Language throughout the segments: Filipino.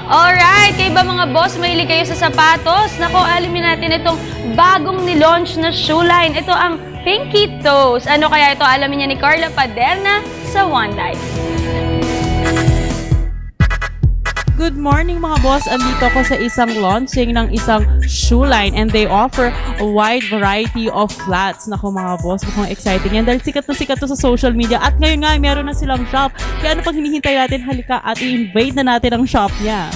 Alright, kayo ba mga boss, mahilig kayo sa sapatos? Nako, alamin natin itong bagong nilaunch na shoe line. Ito ang Pinky Toes. Ano kaya ito? Alamin niya ni Carla Paderna sa One Life. Good morning mga boss! Andito ako sa isang launching ng isang shoe line and they offer a wide variety of flats. Naku mga boss, mukhang exciting yan dahil sikat na sikat to sa social media at ngayon nga meron na silang shop. Kaya ano pang hinihintay natin? Halika at i-invade na natin ang shop niya.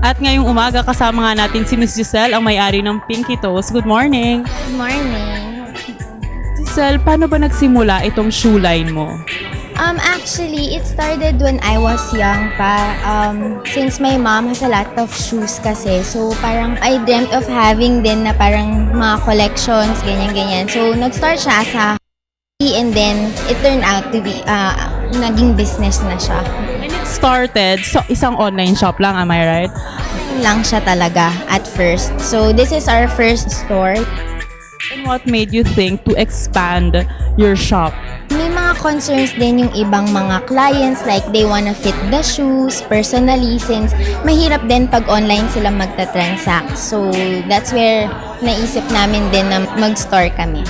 At ngayong umaga kasama nga natin si Miss Giselle, ang may-ari ng Pinky Toes. Good morning! Good morning. Giselle, paano ba nagsimula itong shoe line mo? Actually, it started when I was young pa. Since my mom has a lot of shoes kasi, so parang I dreamt of having din na parang mga collections, ganyan-ganyan. So, nag-start siya as a hobby and then it turned out to be, naging business na siya. And it started, so isang online shop lang, am I right? Lang siya talaga at first. So, this is our first store. And what made you think to expand your shop? May mga concerns din yung ibang mga clients like they wanna fit the shoes personally since mahirap din pag online sila magta-transact. So that's where naisip namin din na mag-store kami.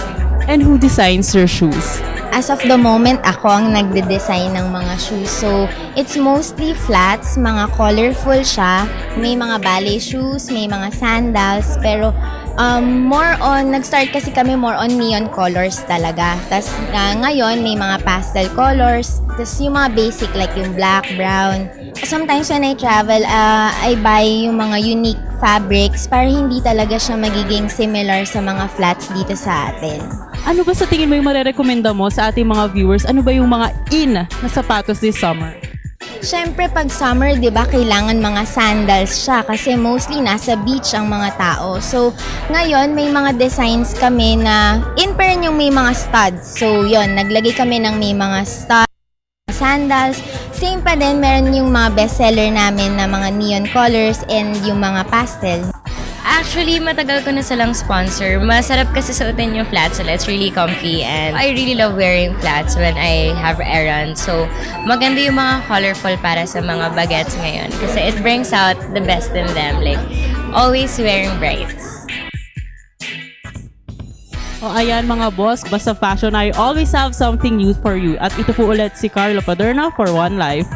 And who designs your shoes? As of the moment, ako ang nagde-design ng mga shoes. So it's mostly flats, mga colorful siya. May mga ballet shoes, may mga sandals, pero more on, nag-start kasi kami more on neon colors talaga. Tapos ngayon, may mga pastel colors. Tapos yung mga basic like yung black, brown. Sometimes when I travel, I buy yung mga unique fabrics para hindi talaga siya magiging similar sa mga flats dito sa atin. Ano ba sa tingin mo yung marerekomenda mo sa ating mga viewers? Ano ba yung mga in na sapatos this summer? Siyempre, pag summer, di ba, kailangan mga sandals siya kasi mostly nasa beach ang mga tao. So, ngayon, may mga designs kami na in pair yung may mga studs. So, yon naglagay kami ng may mga studs, sandals. Same pa din, meron yung mga bestseller namin na mga neon colors and yung mga pastel. Actually, matagal ko na silang sponsor. Masarap kasi suotin yung flats sila. It's really comfy and I really love wearing flats when I have errands. So, maganda yung mga colorful para sa mga bagets ngayon kasi it brings out the best in them. Like, always wearing brights. O ayan mga boss, basta fashion, I always have something new for you. At ito po ulit si Carla Paderna for One Life.